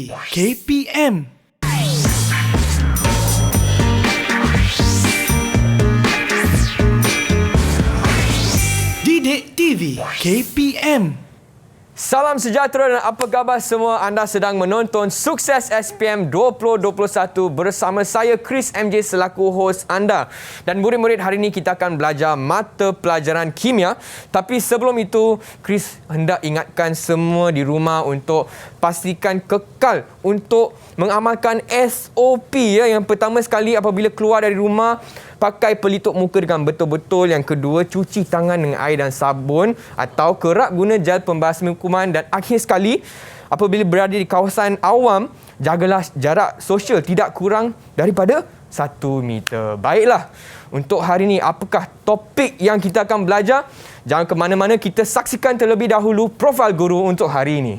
TV KPM. Didik TV KPM. Salam sejahtera dan apa khabar semua? Anda sedang menonton Sukses SPM 2021 bersama saya Chris MJ selaku hos anda. Dan murid-murid hari ini kita akan belajar mata pelajaran kimia. Tapi sebelum itu, Chris hendak ingatkan semua di rumah untuk pastikan kekal untuk mengamalkan SOP ya. Yang pertama sekali apabila keluar dari rumah, pakai pelitup muka dengan betul-betul. Yang kedua, cuci tangan dengan air dan sabun atau kerap guna gel pembasmi kuman. Dan akhir sekali, apabila berada di kawasan awam, jagalah jarak sosial tidak kurang daripada 1 meter. Baiklah, untuk hari ini apakah topik yang kita akan belajar? Jangan ke mana-mana, kita saksikan terlebih dahulu profil guru untuk hari ini.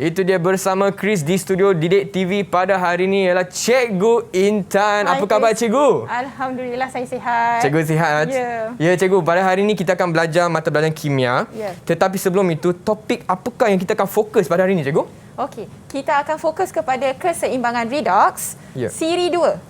Itu dia bersama Chris di studio Didik TV pada hari ini ialah Cikgu Intan. Apa khabar Cikgu? Alhamdulillah saya sihat. Cikgu sihat? Ya Cikgu, pada hari ini kita akan belajar mata pelajaran kimia. Tetapi sebelum itu, topik apakah yang kita akan fokus pada hari ini Cikgu? Okey, kita akan fokus kepada keseimbangan redox siri 2.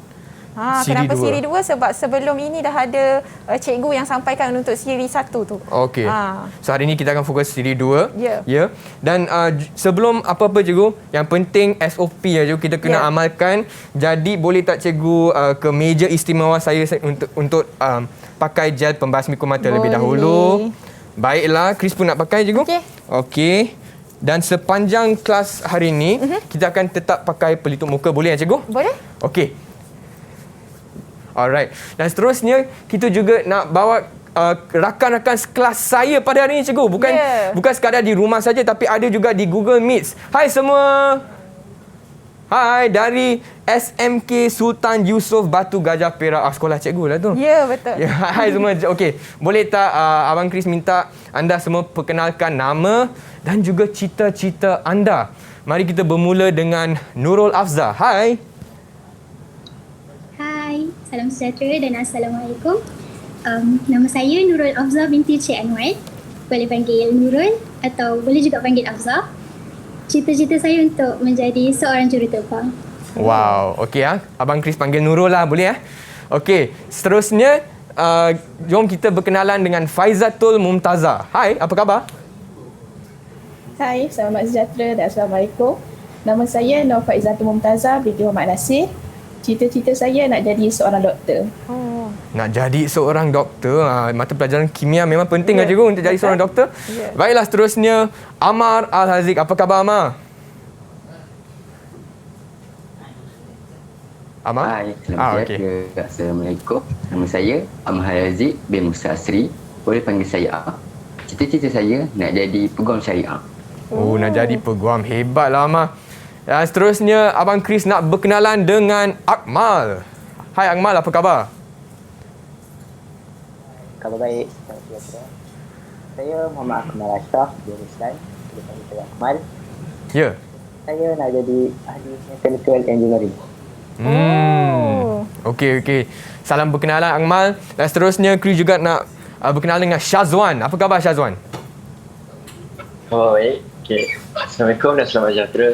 Kenapa siri 2? Sebab sebelum ini dah ada cikgu yang sampaikan untuk siri 1 tu. Okey. So hari ini kita akan fokus siri 2. Ya. Dan sebelum apa-apa cikgu, yang penting SOP ya cikgu, kita kena amalkan. Jadi boleh tak cikgu ke meja istimewa saya untuk pakai gel pembasmi kuman terlebih dahulu. Baiklah, Chris pun nak pakai cikgu. Okey. Dan sepanjang kelas hari ini kita akan tetap pakai pelitup muka, boleh ya cikgu? Boleh. Okey. Alright. Dan seterusnya kita juga nak bawa rakan-rakan kelas saya pada hari ini cikgu. Bukan sekadar di rumah saja tapi ada juga di Google Meet. Hai semua. Hai, dari SMK Sultan Yusof Batu Gajah Perak. Sekolah cikgu lah tu. Ya, betul. Hai semua. Okey, boleh tak Abang Chris minta anda semua perkenalkan nama dan juga cita-cita anda. Mari kita bermula dengan Nurul Afza. Hai. Hai, salam sejahtera dan Assalamualaikum. Nama saya Nurul Afza binti Cik Anwar. Boleh panggil Nurul atau boleh juga panggil Afza. Cita-cita saya untuk menjadi seorang juruterbang. Wow, okey ya. Abang Chris panggil Nurul lah, boleh ya? Okey, seterusnya jom kita berkenalan dengan Faizatul Mumtazah. Hai, apa khabar? Hai, selamat sejahtera dan Assalamualaikum. Nama saya Nur Faizatul Mumtazah binti Muhammad Nasir. Cita-cita saya nak jadi seorang doktor. Nak jadi seorang doktor. Mata pelajaran kimia memang penting lah cikgu untuk jadi seorang doktor. Baiklah, seterusnya Amar Al-Haziq. Apa khabar Amar? Amar? Hai, selamat sejahtera. Assalamualaikum. Nama saya Amar Al-Haziq bin Musa Asri. Boleh panggil saya A. Cita-cita saya nak jadi peguam syariah. Nak jadi peguam. Hebatlah Amar. Dan seterusnya, Abang Chris nak berkenalan dengan Akmal. Hai Akmal, apa khabar? Khabar baik, selamat sejahtera. Saya Muhammad Akmal Ashraf, jurusan boleh panggil saya Akmal. Ya. Saya nak jadi ahli mechanical engineering. Okey. Salam berkenalan Akmal. Dan seterusnya, Chris juga nak berkenalan dengan Syazwan. Apa khabar Syazwan? Oh, baik. Okay. Assalamualaikum dan selamat sejahtera.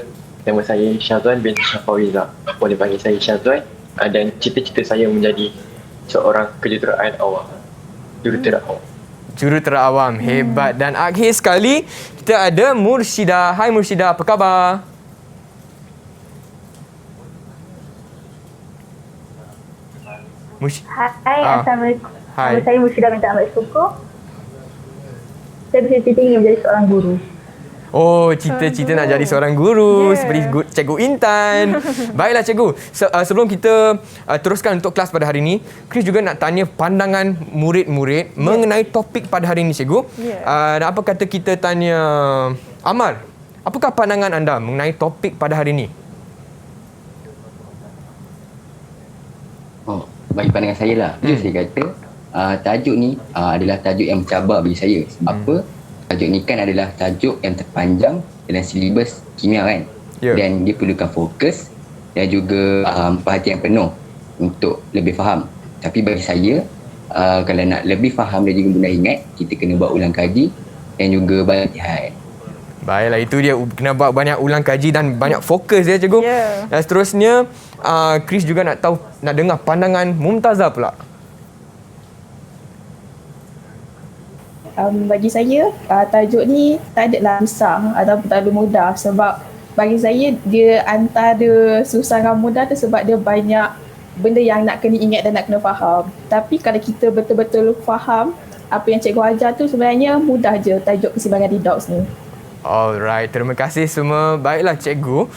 Nama saya Syazwan bin Syafawiza. Boleh panggil saya Syazwan. Dan cita-cita saya menjadi seorang kejuruteraan awam. Jurutera awam. Jurutera awam. Hebat. Dan akhir sekali, kita ada Murshidah. Hai Murshidah, apa khabar? Hai, Assalamualaikum. Hai. Nama saya Murshidah binti Ahmad Suko. Saya bercita-cita ingin menjadi seorang guru. Oh, cita-cita nak jadi seorang guru seperti Cikgu Intan. Baiklah Cikgu, sebelum kita teruskan untuk kelas pada hari ini, Chris juga nak tanya pandangan murid-murid mengenai topik pada hari ini Cikgu. Dan apa kata kita tanya Amar? Apakah pandangan anda mengenai topik pada hari ini? Bagi pandangan saya lah, saya kata tajuk ni adalah tajuk yang mencabar bagi saya. Sebab apa? Tajuk ni kan adalah tajuk yang terpanjang dalam silibus kimia kan. Dan dia perlukan fokus dan juga perhatian penuh untuk lebih faham. Tapi bagi saya, kalau nak lebih faham dan juga mudah ingat, kita kena buat ulang kaji dan juga latihan. Baiklah, itu dia, kena buat banyak ulang kaji dan banyak fokus ya cikgu. Dan seterusnya, Chris juga nak dengar pandangan Mumtazah pula. Bagi saya, tajuk ni tak adalah susah atau terlalu mudah, sebab bagi saya dia antara susah dan mudah tu sebab dia banyak benda yang nak kena ingat dan nak kena faham. Tapi kalau kita betul-betul faham apa yang cikgu ajar tu, sebenarnya mudah je tajuk keseimbangan redox ni. Alright, terima kasih semua. Baiklah cikgu,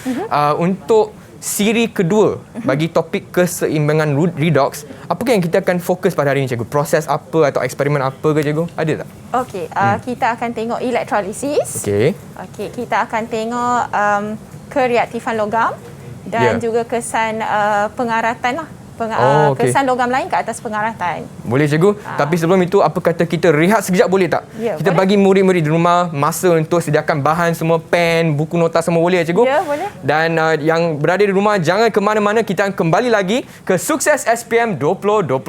untuk siri kedua bagi topik keseimbangan redox, apakah yang kita akan fokus pada hari ini cikgu? Proses apa atau eksperimen apa ke cikgu? Ada tak? Okey, kita akan tengok elektrolisis. Okey, kita akan tengok kereaktifan logam dan juga kesan pengaratan lah. Kesan logam lain ke atas pengaratan. Boleh cikgu. Tapi sebelum itu, apa kata kita rehat sekejap boleh tak? Kita bagi murid-murid di rumah masa untuk sediakan bahan semua, pen, buku nota semua, boleh cikgu? Ya, boleh. Dan yang berada di rumah, jangan ke mana-mana. Kita akan kembali lagi ke Sukses SPM 2021.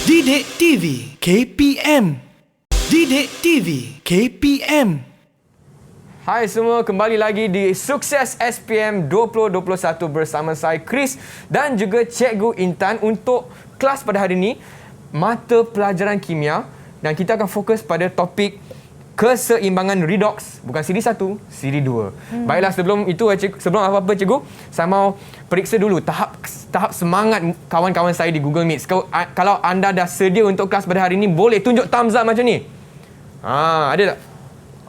Didik TV KPM. Didik TV KPM. Hai semua, kembali lagi di Sukses SPM 2021 bersama saya Chris dan juga Cikgu Intan untuk kelas pada hari ini, mata pelajaran kimia, dan kita akan fokus pada topik keseimbangan redox, bukan siri 1, siri 2. Baiklah, sebelum itu sebelum apa-apa cikgu, saya mau periksa dulu tahap semangat kawan-kawan saya di Google Meet. Kalau anda dah sedia untuk kelas pada hari ini, boleh tunjuk thumbs up macam ni. Ada tak?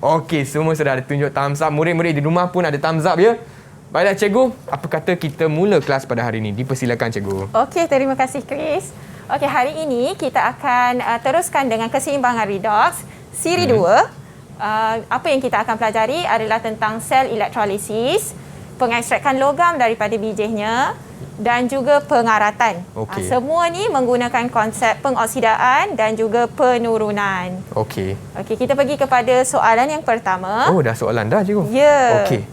Okey, semua sudah ada tunjuk thumbs up. Murid-murid di rumah pun ada thumbs up ya. Baiklah cikgu, apa kata kita mula kelas pada hari ini? Dipersilakan cikgu. Okey, terima kasih Chris. Okey, hari ini kita akan teruskan dengan keseimbangan redox siri 2. Apa yang kita akan pelajari adalah tentang sel elektrolisis, pengekstrakan logam daripada bijihnya dan juga pengaratan. Semua ni menggunakan konsep pengoksidaan dan juga penurunan. Okey, kita pergi kepada soalan yang pertama. Dah soalan dah cikgu? Ya. Okey.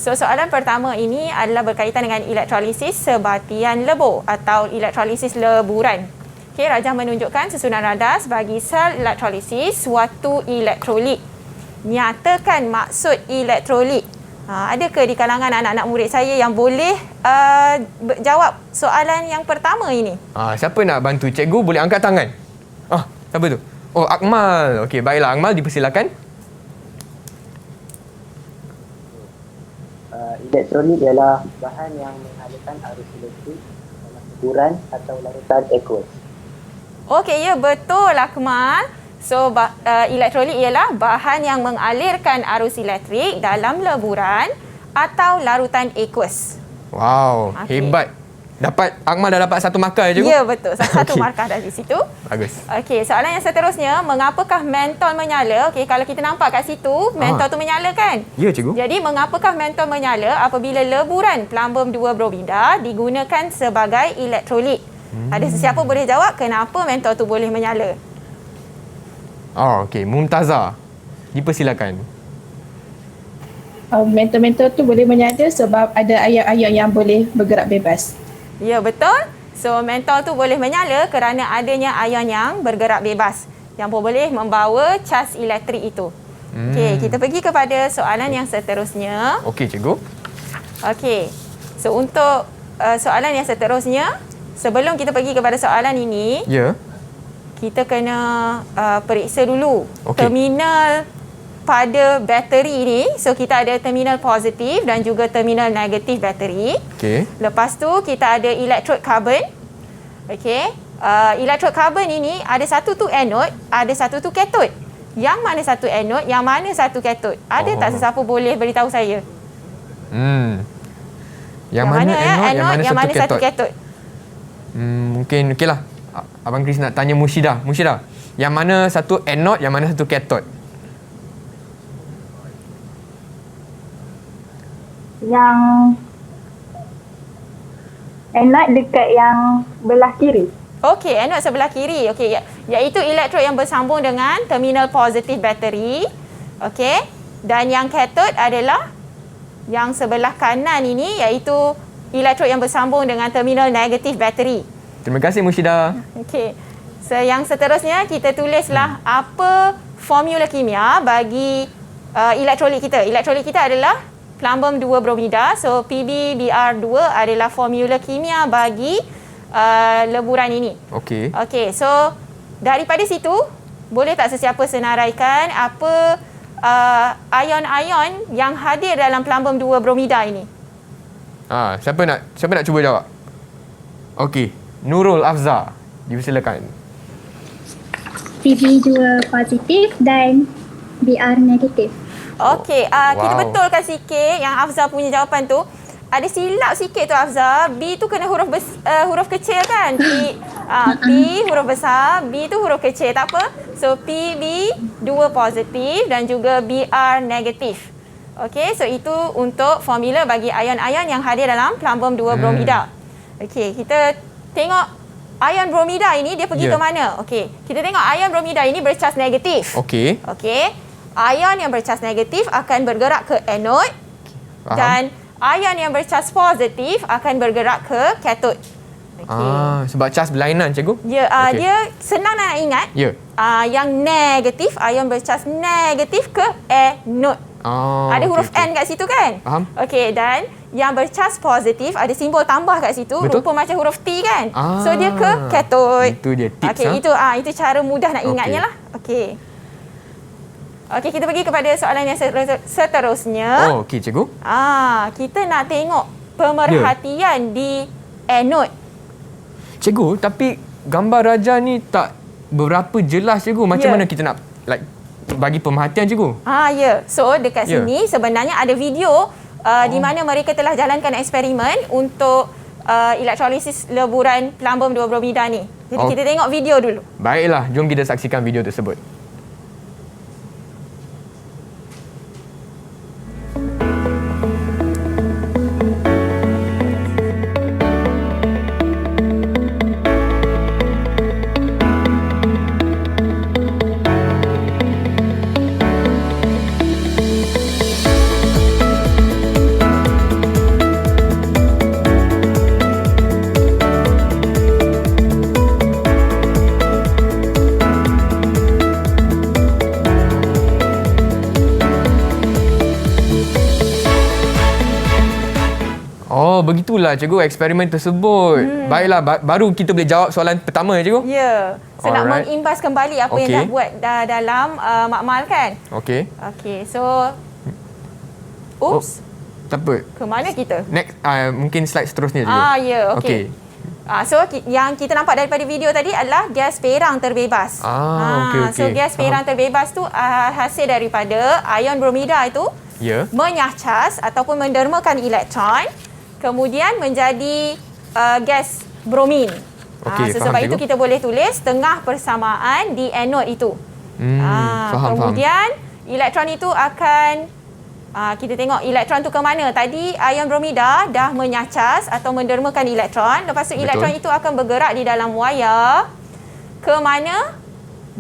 So, soalan pertama ini adalah berkaitan dengan elektrolisis sebatian lebur atau elektrolisis leburan. Okey, Rajah menunjukkan susunan radas bagi sel elektrolisis suatu elektrolit. Nyatakan maksud elektrolit. Adakah di kalangan anak-anak murid saya yang boleh jawab soalan yang pertama ini? Siapa nak bantu cikgu boleh angkat tangan. Siapa tu? Akmal. Okey, baiklah Akmal, dipersilakan. Elektrolit ialah bahan yang mengalirkan arus elektrik dalam leburan atau larutan aqueous. Okey, ya, betul Akmal. So, elektrolit ialah bahan yang mengalirkan arus elektrik dalam leburan atau larutan aqueous. Wow, hebat. Akmal dah dapat 1 markah je. Ya, betul. 1 markah dari situ. Bagus. Okey, soalan yang seterusnya, mengapakah mentol menyala? Okey, kalau kita nampak kat situ, mentol tu menyala kan? Ya, cikgu. Jadi, mengapakah mentol menyala apabila leburan plumbum 2 bromida digunakan sebagai elektrolit? Ada sesiapa boleh jawab kenapa mentol tu boleh menyala? Okey, Mumtazah, dipersilakan. Mentol-mentol tu boleh menyala sebab ada air-air yang boleh bergerak bebas. Ya, betul. So, mentol tu boleh menyala kerana adanya ion yang bergerak bebas yang boleh membawa cas elektrik itu. Okey, kita pergi kepada soalan yang seterusnya. Okey, cikgu. Okey. So, untuk soalan yang seterusnya, sebelum kita pergi kepada soalan ini, kita kena periksa dulu terminal pada bateri ni. So, kita ada terminal positif dan juga terminal negatif bateri. Lepas tu, kita ada elektrod karbon. Elektrod karbon ini ada satu tu anode, ada satu tu katod. Yang mana satu anode, yang mana satu katod? Ada tak sesiapa boleh beritahu saya? Yang mana anode, yang mana satu katod? Mungkin okeylah. Abang Chris nak tanya Mushidah. Yang mana satu anode, yang mana satu katod? yang anode dekat yang belah kiri. Okey, anode sebelah kiri. Okey, iaitu elektrod yang bersambung dengan terminal positif bateri. Okey. Dan yang kathod adalah yang sebelah kanan ini, iaitu elektrod yang bersambung dengan terminal negatif bateri. Terima kasih Mushida. Okey. So, yang seterusnya kita tulislah apa formula kimia bagi elektrolit kita. Elektrolit kita adalah plumbum 2 bromida. So PbBr2 adalah formula kimia bagi leburan ini. Okey. Okey, so daripada situ boleh tak sesiapa senaraikan apa ion-ion yang hadir dalam plumbum 2 bromida ini? Siapa nak cuba jawab? Okey, Nurul Afza. Dipersilakan. Pb2 positif dan Br negatif. Okey, kita betulkan sikit yang Afza punya jawapan tu. Ada silap sikit tu Afza. B tu kena huruf kecil kan? P huruf besar, B tu huruf kecil, tak apa. So Pb2 positif dan juga Br negatif. Okey, so itu untuk formula bagi ion-ion yang hadir dalam plumbum 2 bromida. Okey, kita tengok ion bromida ini dia pergi ke mana? Okey, kita tengok ion bromida ini bercas negatif. Okey. Okey. Ion yang bercas negatif akan bergerak ke anode dan ion yang bercas positif akan bergerak ke kathod. Sebab cas berlainan cikgu? Ya, dia senang nak ingat. Ya. Yang negatif, ion bercas negatif ke anode. Ada huruf N kat situ kan? Faham. Okey, dan yang bercas positif ada simbol tambah kat situ. Betul. Rupa macam huruf T kan? So dia ke kathod. Itu dia tips. Okey, itu cara mudah nak ingatnya lah. Okey. Okey, kita pergi kepada soalan yang seterusnya. Okey cikgu. Kita nak tengok pemerhatian di anode. Cikgu, tapi gambar Raja ni tak berapa jelas cikgu. Macam mana kita nak bagi pemerhatian cikgu? So dekat sini sebenarnya ada video di mana mereka telah jalankan eksperimen untuk elektrolisis leburan plumbum 2 bromida ni. Jadi kita tengok video dulu. Baiklah, jom kita saksikan video tersebut. Begitulah cikgu eksperimen tersebut. Baiklah, baru kita boleh jawab soalan pertama cikgu. Ya. Saya nak mengimbas kembali apa yang dah buat dalam makmal kan. Okey. Okey, so oops. Tak apa. Ke mana kita? Next, mungkin slide seterusnya cikgu. Ya, okey. So yang kita nampak daripada video tadi adalah gas perang terbebas. Okey. So gas perang terbebas tu hasil daripada ion bromida itu menyah cas ataupun mendermakan elektron, kemudian menjadi gas bromin. Sebab itu kita boleh tulis tengah persamaan di anode itu. Kemudian elektron itu akan kita tengok elektron tu ke mana. Tadi ion bromida dah menyah cas atau mendermakan elektron. Lepas tu elektron itu akan bergerak di dalam wayar ke mana?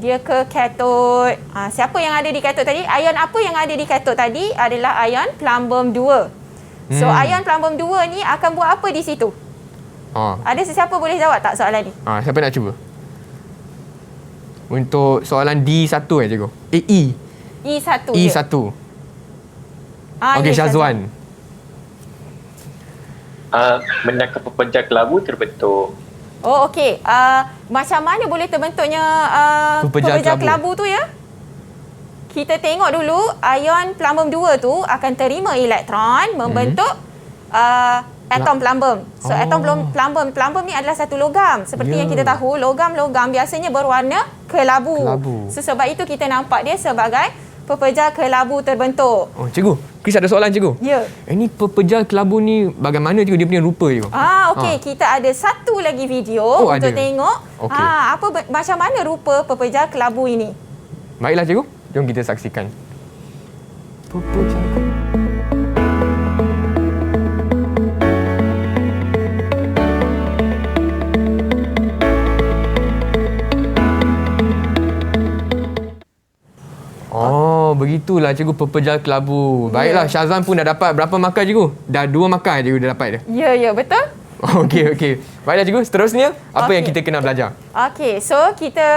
Dia ke kathod. Siapa yang ada di kathod tadi? Ion apa yang ada di kathod tadi adalah ion plumbum 2. So ion plumbum 2 ni akan buat apa di situ? Ada sesiapa boleh jawab tak soalan ni? Siapa nak cuba? Untuk soalan D1 cikgu. E1. E1. Okey, Syazwan. Menangkap pepejal kelabu terbentuk. Okey. Macam mana boleh terbentuknya pepejal kelabu tu ya? Kita tengok dulu ion plumbum 2 tu akan terima elektron membentuk atom plumbum. So atom plumbum ni adalah satu logam. Seperti yang kita tahu, logam-logam biasanya berwarna kelabu. So sebab itu kita nampak dia sebagai pepejal kelabu terbentuk. Cikgu, Chris ada soalan cikgu. Ya. Ini pepejal kelabu ni bagaimana cikgu dia punya rupa cikgu? Okey, kita ada satu lagi video untuk tengok macam mana rupa pepejal kelabu ini. Baiklah cikgu, jom kita saksikan. Pepejal begitulah cikgu pepejal kelabu. Baiklah, Syazwan pun dah dapat berapa markah cikgu? Dah 2 markah cikgu dah dapat dia. Ya, betul. Okey. Baiklah cikgu, seterusnya apa yang kita kena belajar? Okey, so kita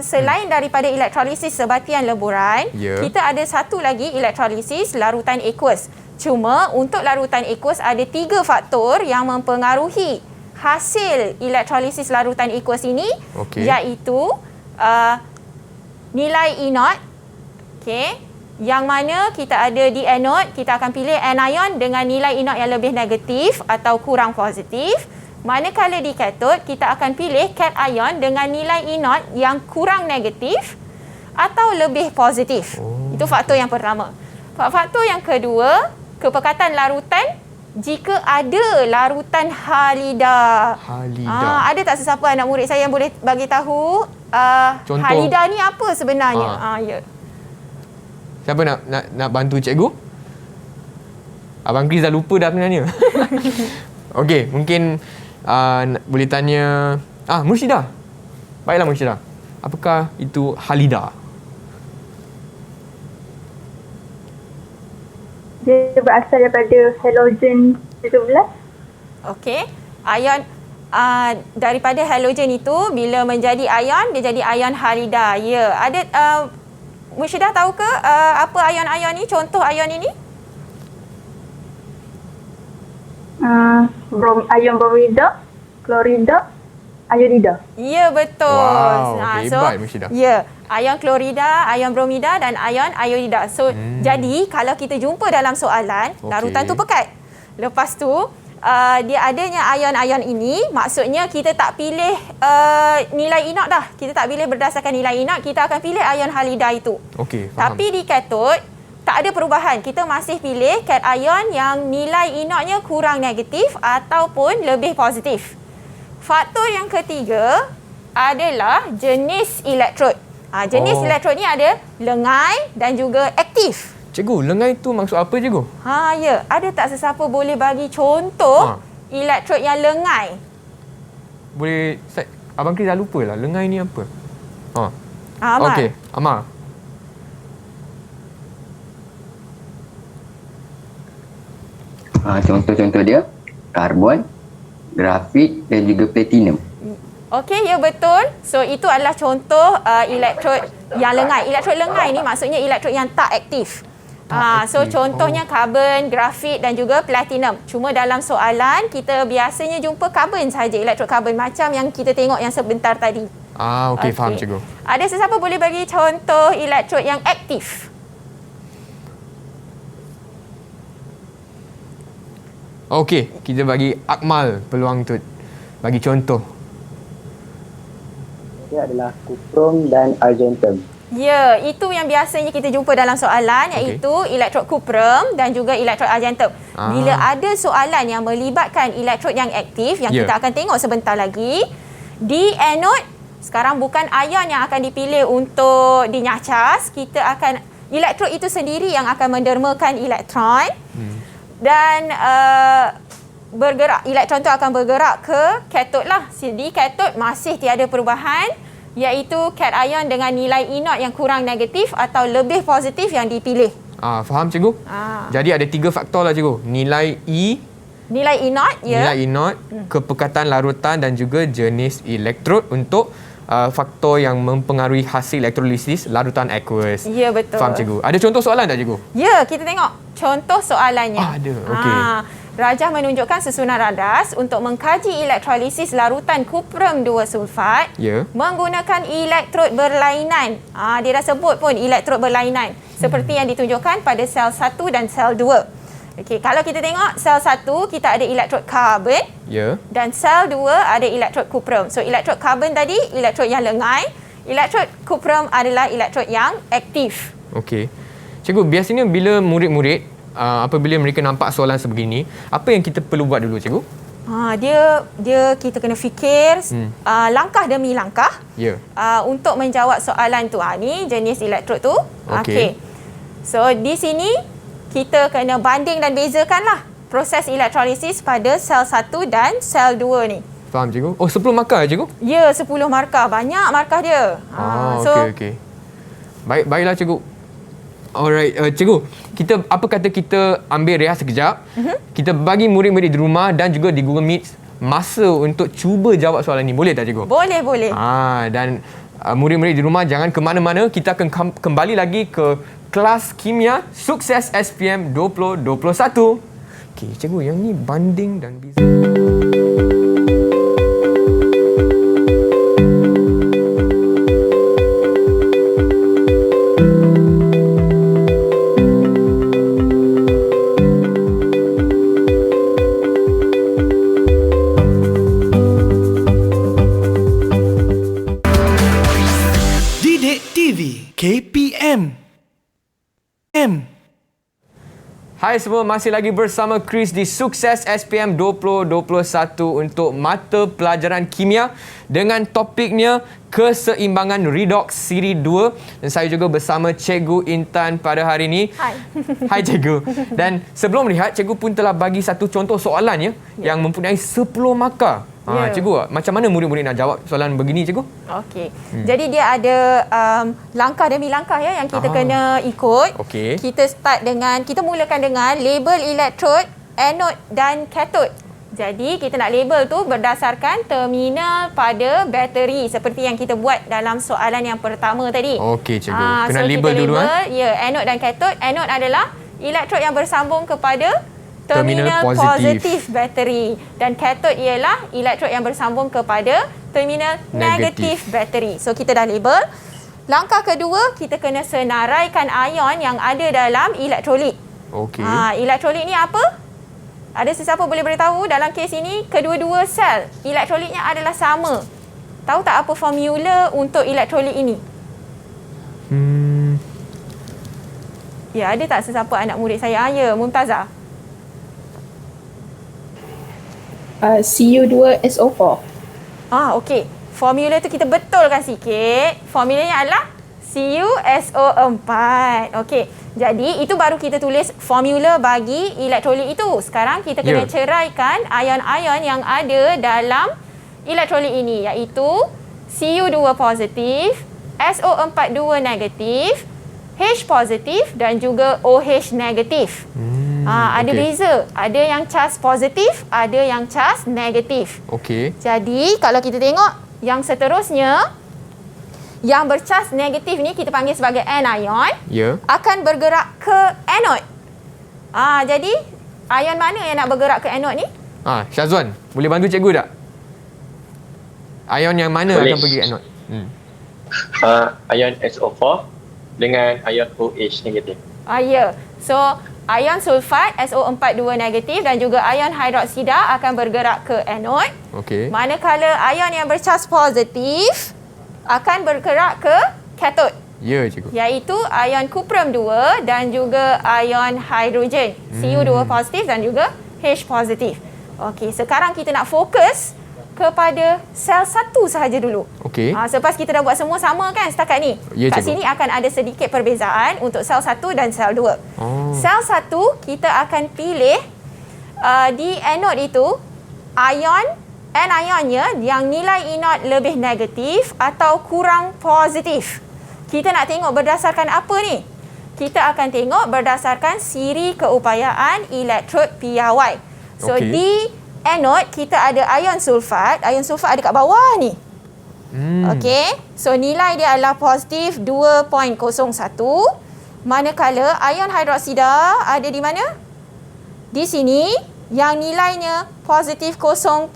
selain daripada elektrolisis sebatian leburan, kita ada satu lagi elektrolisis larutan aqueous. Cuma untuk larutan aqueous ada 3 faktor yang mempengaruhi hasil elektrolisis larutan aqueous ini, iaitu nilai E0. Okey. Yang mana kita ada di anode, kita akan pilih anion dengan nilai E0 yang lebih negatif atau kurang positif. Manakala di kathod, kita akan pilih cation dengan nilai E0 yang kurang negatif atau lebih positif. Itu faktor yang pertama. Faktor yang kedua, kepekatan larutan jika ada larutan halida. Ada tak sesiapa anak murid saya yang boleh bagi tahu halida ni apa sebenarnya? Siapa nak bantu cikgu? Abang Chris dah lupa dah sebenarnya. Okey, mungkin boleh tanya Murshidah. Baiklah Murshidah. Apakah itu halida? Dia berasal daripada halogen 17. Okey. Ion daripada halogen itu bila menjadi ion dia jadi ion halida. Ya, ada Murshidah tahu ke apa ion-ion ni? Contoh ion ini? Ion bromida, klorida, iodida. Ya, betul. Wow, hebat Murshidah. Ya, ion klorida, ion bromida dan ion iodida. So, jadi kalau kita jumpa dalam soalan, larutan tu pekat. Lepas tu, dia adanya ion-ion ini, maksudnya kita tak pilih nilai E0 dah. Kita tak pilih berdasarkan nilai E0, kita akan pilih ion halida itu. Okey, faham. Tapi di kathod, tak ada perubahan. Kita masih pilih cation yang nilai E0-nya kurang negatif ataupun lebih positif. Faktor yang ketiga adalah jenis elektrod. Jenis elektrod ni ada lengai dan juga aktif. Cikgu, lengai tu maksud apa cikgu? Ya. Ada tak sesiapa boleh bagi contoh elektrod yang lengai? Boleh, Abang Chris dah lupa lah. Lengai ni apa? Amal. Okey, Amal. Contoh-contoh dia, karbon, grafit dan juga platinum. Okey, ya betul. So, itu adalah contoh elektrod yang lengai. Elektrod lengai ni maksudnya elektrod yang tak aktif. So contohnya karbon, grafit dan juga platinum. Cuma dalam soalan kita biasanya jumpa karbon saja, elektrod karbon macam yang kita tengok yang sebentar tadi. Okey, faham cikgu. Ada sesiapa boleh bagi contoh elektrod yang aktif? Okey, kita bagi Akmal peluang tu bagi contoh. Dia adalah kuprum dan argentum. Ya, itu yang biasanya kita jumpa dalam soalan, iaitu elektrod kuprum dan juga elektrod argentum. Bila ada soalan yang melibatkan elektrod yang aktif, yang kita akan tengok sebentar lagi, di anode, sekarang bukan ion yang akan dipilih untuk dinyacas, kita akan, elektrod itu sendiri yang akan mendermakan elektron dan bergerak, elektron tu akan bergerak ke kathod lah. Di kathod masih tiada perubahan, iaitu cation dengan nilai E0 yang kurang negatif atau lebih positif yang dipilih. Faham cikgu? Jadi ada 3 faktor lah cikgu. Nilai E, nilai E0, nilai E0, kepekatan larutan dan juga jenis elektrod untuk faktor yang mempengaruhi hasil elektrolisis larutan aqueous. Ya, betul. Faham cikgu? Ada contoh soalan tak cikgu? Ya, kita tengok contoh soalannya. Ada, okey. Rajah menunjukkan susunan radas untuk mengkaji elektrolisis larutan kuprum 2 sulfat menggunakan elektrod berlainan. Dia dah sebut pun elektrod berlainan seperti yang ditunjukkan pada sel 1 dan sel 2. Okey, kalau kita tengok sel 1 kita ada elektrod karbon dan sel 2 ada elektrod kuprum. So elektrod karbon tadi elektrod yang lengai, elektrod kuprum adalah elektrod yang aktif. Okey. Cikgu, biasanya bila murid-murid apabila mereka nampak soalan sebegini, apa yang kita perlu buat dulu cikgu? Dia kita kena fikir langkah demi langkah untuk menjawab soalan tu. Ni jenis elektrod tu. Okey. So di sini kita kena banding dan bezakanlah proses elektrolisis pada sel 1 dan sel 2 ni. Faham cikgu? Oh, 10 markah cikgu? Ya, 10 markah. Banyak markah dia. Okey. Baiklah cikgu. Alright, cikgu, apa kata kita ambil rehat sekejap. Kita bagi murid-murid di rumah dan juga di Google Meet masa untuk cuba jawab soalan ni. Boleh tak, cikgu? Boleh. Dan murid-murid di rumah jangan ke mana-mana. Kita akan kembali lagi ke kelas kimia Sukses SPM 2021. Okey, cikgu, yang ni banding dan bisa. KPM. Hai semua, masih lagi bersama Chris di Sukses SPM 2021 untuk mata pelajaran kimia dengan topiknya keseimbangan redox siri 2 dan saya juga bersama Cikgu Intan pada hari ini. Hai. Hai Cikgu. Dan sebelum melihat, Cikgu pun telah bagi satu contoh soalan yang mempunyai 10 markah. Cikgu, macam mana murid-murid nak jawab soalan begini, Cikgu? Okey. Jadi dia ada langkah demi langkah yang kita kena ikut. Okey. Kita mulakan dengan label elektrod, anode dan katod. Jadi kita nak label tu berdasarkan terminal pada bateri seperti yang kita buat dalam soalan yang pertama tadi. Okey, Cikgu. Kena label dulu. Ya, anode dan katod. Anode adalah elektrod yang bersambung kepada terminal positif bateri dan katod ialah elektrod yang bersambung kepada terminal negatif bateri. So kita dah label. Langkah kedua, kita kena senaraikan ion yang ada dalam elektrolit. Okey. Elektrolit ni apa? Ada sesiapa boleh beritahu? Dalam kes ini, kedua-dua sel elektrolitnya adalah sama. Tahu tak apa formula untuk elektrolit ini? Ya, ada tak sesiapa anak murid saya? Ya, Mumtazah. Cu2SO4. Okey. Formula tu kita betulkan sikit. Formulanya adalah CuSO4. Okey. Jadi itu baru kita tulis formula bagi elektrolit itu. Sekarang kita kena ceraikan ion-ion yang ada dalam elektrolit ini, iaitu Cu2 positif, SO42 negatif, H positif dan juga OH negatif. Ada beza. Ada yang charge positif, ada yang charge negatif. Okey. Jadi kalau kita tengok yang seterusnya, yang bercas negatif ni kita panggil sebagai anion, akan bergerak ke anode. Jadi ion mana yang nak bergerak ke anode ni? Syazwan, boleh bantu cikgu tak? Ion yang mana boleh akan pergi ke anode? Ion SO4 dengan ion OH negatif. Ya. So ion sulfat SO42 negatif dan juga ion hidroksida akan bergerak ke anode. Okey. Manakala ion yang bercas positif akan bergerak ke katod. Ya, cikgu. Iaitu ion kuprum 2 dan juga ion hidrogen. Cu2 positif dan juga H positif. Okey, sekarang kita nak fokus kepada sel 1 sahaja dulu. Okey. Selepas kita dah buat semua sama kan setakat ni. Ya, kat cikgu. sini akan ada sedikit perbezaan untuk sel 1 dan sel 2. Sel 1 kita akan pilih di anode itu ionnya yang nilai inot lebih negatif atau kurang positif. Kita nak tengok berdasarkan apa ni? Kita akan tengok berdasarkan siri keupayaan elektrod piawai. So di anode kita ada ion sulfat. Ion sulfat ada kat bawah ni. Okey. So nilai dia adalah positif 2.01. Manakala ion hidroksida ada di mana? Di sini yang nilainya positif 0.40.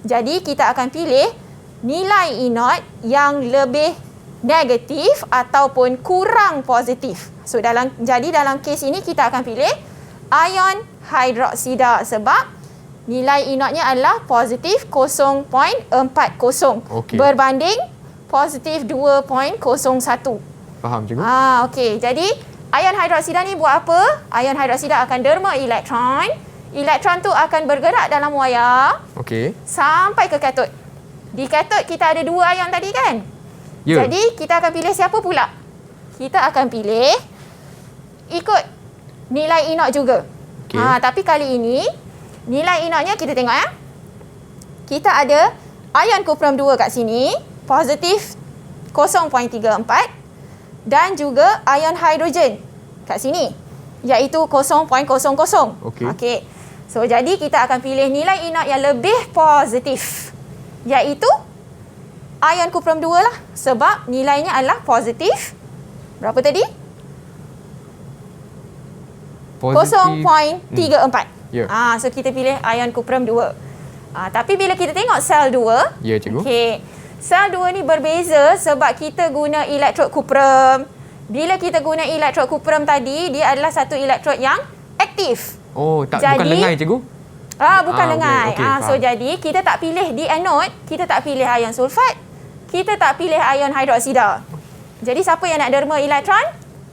Jadi kita akan pilih nilai inot yang lebih negatif ataupun kurang positif. So dalam kes ini kita akan pilih ion hidroksida sebab nilai inotnya adalah positif 0.40 berbanding positif 2.01. Faham, cikgu? Okey. Jadi ion hidroksida ni buat apa? Ion hidroksida akan derma elektron. Elektron tu akan bergerak dalam wayar sampai ke katod. Di katod kita ada 2 ion tadi kan? Jadi kita akan pilih siapa pula? Kita akan pilih ikut nilai inot juga. Tapi kali ini nilai inotnya kita tengok kita ada ion kuprum 2 kat sini, positif 0.34 dan juga ion hidrogen kat sini, iaitu 0.00. Okey. So, jadi kita akan pilih nilai inert yang lebih positif, iaitu ion kuprum 2 lah, sebab nilainya adalah positif. Berapa tadi? 0.34. Ya. So kita pilih ion kuprum 2. Tapi bila kita tengok sel 2, Ya, cikgu. okey. Sel 2 ni berbeza sebab kita guna elektrod kuprum. Bila kita guna elektrod kuprum tadi, dia adalah satu elektrod yang aktif. Oh, bukan Jadi- lengai, cikgu? Bukan lengai. okey, So faham. jadi kita tak pilih di anode, kita tak pilih ion sulfat, kita tak pilih ion hidroksida. Jadi siapa yang nak derma elektron?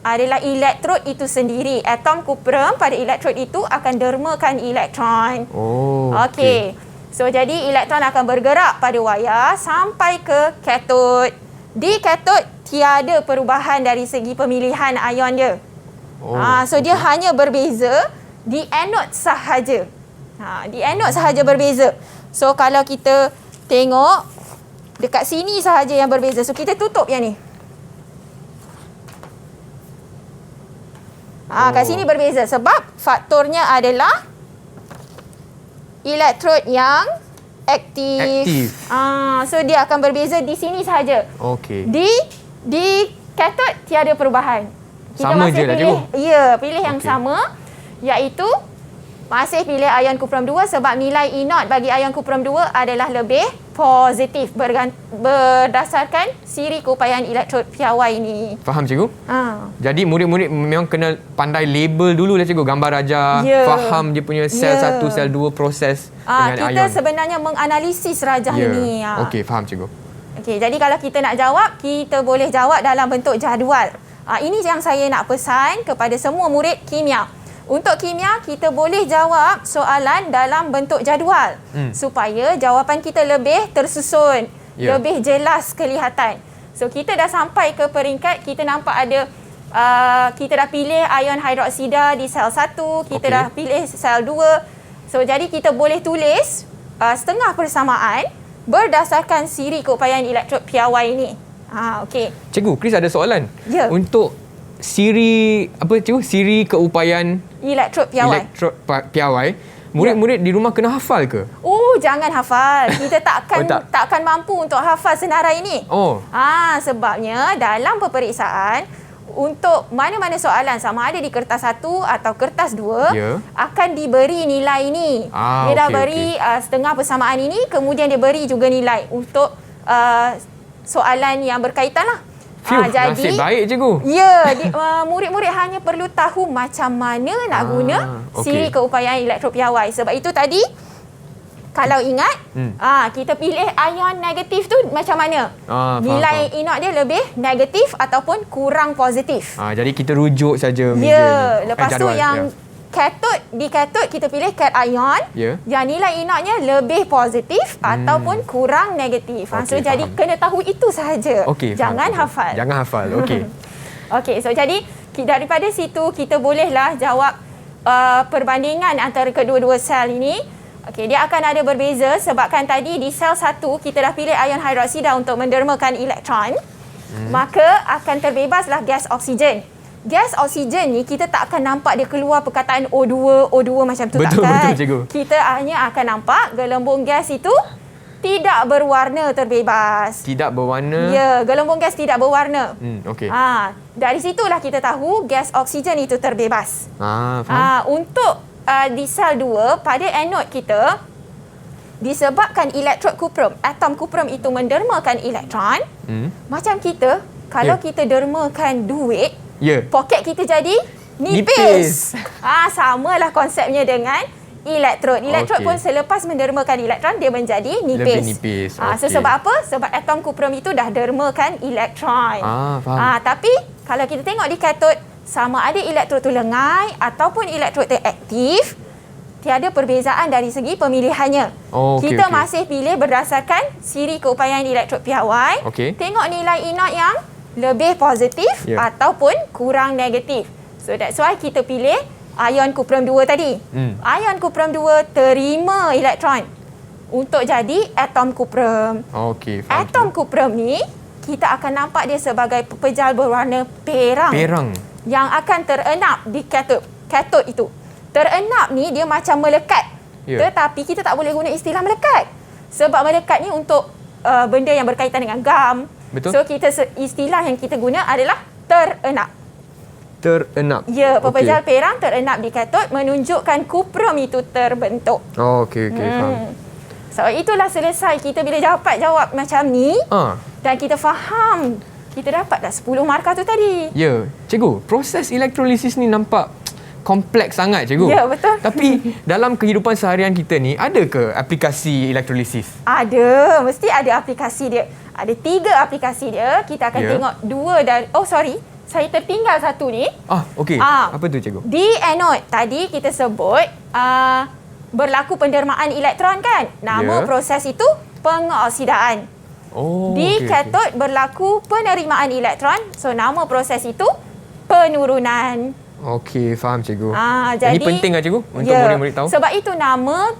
Adalah elektrod itu sendiri. Atom kuprum pada elektrod itu akan dermakan elektron. Oh, Okey. So jadi elektron akan bergerak pada wayar sampai ke katod. Di katod tiada perubahan dari segi pemilihan ion dia. Oh, So dia hanya berbeza di anode sahaja. Di anode sahaja berbeza. So kalau kita tengok dekat sini sahaja yang berbeza. So kita tutup yang ni. Kat sini berbeza sebab faktornya adalah elektrod yang aktif. So dia akan berbeza di sini sahaja. Okey. Di katod tiada perubahan. Sama je lah, pilih, cikgu. pilih yang Okey. sama, iaitu masih pilih ion kuprum 2 sebab nilai inert bagi ion kuprum 2 adalah lebih positif berdasarkan siri keupayaan elektrod piawai ini. Faham, cikgu? Jadi murid-murid memang kena pandai label dulu lah, cikgu. Gambar rajah, Ya. faham dia punya sel Ya. 1, sel 2 proses dengan Kita ion. sebenarnya menganalisis rajah ini. Okey, faham, cikgu. Okey, jadi kalau kita nak jawab, kita boleh jawab dalam bentuk jadual. Ini yang saya nak pesan kepada semua murid kimia. Untuk kimia, kita boleh jawab soalan dalam bentuk jadual supaya jawapan kita lebih tersusun, lebih jelas kelihatan. So, kita dah sampai ke peringkat, kita nampak ada, kita dah pilih ion hidroksida di sel 1, kita dah pilih sel 2. So, jadi kita boleh tulis setengah persamaan berdasarkan siri keupayaan elektrod piawai ini. Okey. Cikgu, Chris ada soalan. Ya. Untuk siri, apa cikgu? Siri keupayaan Elektrod piawai. elektrod piawai, murid-murid di rumah kena hafal ke? Jangan hafal. Kita takkan takkan mampu untuk hafal senarai ini. Sebabnya dalam peperiksaan untuk mana-mana soalan sama ada di kertas 1 atau kertas 2 akan diberi nilai ini. Dia dah beri setengah persamaan ini, kemudian dia beri juga nilai untuk soalan yang berkaitan lah. Nasib baik, cikgu. Ya, murid-murid hanya perlu tahu macam mana nak guna siri keupayaan elektrod piawai. Sebab itu tadi, kalau ingat, kita pilih ion negatif tu macam mana? Nilai inert dia lebih negatif ataupun kurang positif. Jadi kita rujuk saja meja ni. Lepas tu yang katod, di katod kita pilih kat ion yang nilai inertnya lebih positif ataupun kurang negatif. So jadi kena tahu itu sahaja. Jangan hafal. Jangan hafal. Okey. Okey, so jadi daripada situ kita bolehlah jawab perbandingan antara kedua-dua sel ini. Okey, dia akan ada berbeza sebabkan tadi di sel 1 kita dah pilih ion hidroksida untuk mendermakan elektron. Maka akan terbebaslah gas oksigen. Gas oksigen ni kita tak akan nampak dia keluar perkataan O2 macam tu, betul, takkan. Betul, cikgu. Kita hanya akan nampak gelembung gas itu tidak berwarna terbebas. Tidak berwarna? Ya, gelembung gas tidak berwarna. Okey. Dari situlah kita tahu gas oksigen itu terbebas. Faham. Untuk di sel 2 pada anode kita, disebabkan elektrod kuprum, atom kuprum itu mendermakan elektron, macam kita, kalau kita dermakan duit, poket kita jadi nipis. Samalah konsepnya dengan elektrod. Elektrod pun selepas mendermakan elektron, dia menjadi nipis. Lebih nipis. So sebab apa? Sebab atom kuprum itu dah dermakan elektron. Faham. Tapi kalau kita tengok di katod, sama ada elektrod tu lengai ataupun elektrod tu aktif, tiada perbezaan dari segi pemilihannya. Kita masih pilih berdasarkan siri keupayaan elektrod piawai. Tengok nilai inert yang lebih positif ataupun kurang negatif. So that's why kita pilih ion kuprum 2 tadi. Ion kuprum 2 terima elektron untuk jadi atom kuprum. Faham. Atom kuprum ni kita akan nampak dia sebagai pepejal berwarna perang. Perang. Yang akan terenap di katod. Katod itu. Terenap ni dia macam melekat. Tetapi kita tak boleh guna istilah melekat. Sebab melekat ni untuk benda yang berkaitan dengan gam. Betul. So istilah yang kita guna adalah terenap. Terenap. Ya, pepejal perang terenap di katod menunjukkan kuprum itu terbentuk. Oh, okey, faham. So itulah selesai kita bila dapat jawab macam ni dan kita faham. Kita dapat dah 10 markah tu tadi. Ya, cikgu, proses elektrolisis ni nampak kompleks sangat, cikgu. Ya, betul. Tapi dalam kehidupan seharian kita ni, ada ke aplikasi elektrolisis? Ada, mesti ada aplikasi dia. Ada 3 aplikasi dia. Kita akan tengok 2 dari... Oh, sorry. Saya tertinggal satu ni. Okey. Apa tu, cikgu? Di anode tadi kita sebut berlaku pendermaan elektron kan? Nama proses itu pengoksidaan. Di katod berlaku penerimaan elektron. So nama proses itu penurunan. Okey, faham, cikgu. Jadi, ini penting lah, cikgu, untuk murid-murid tahu. Sebab itu nama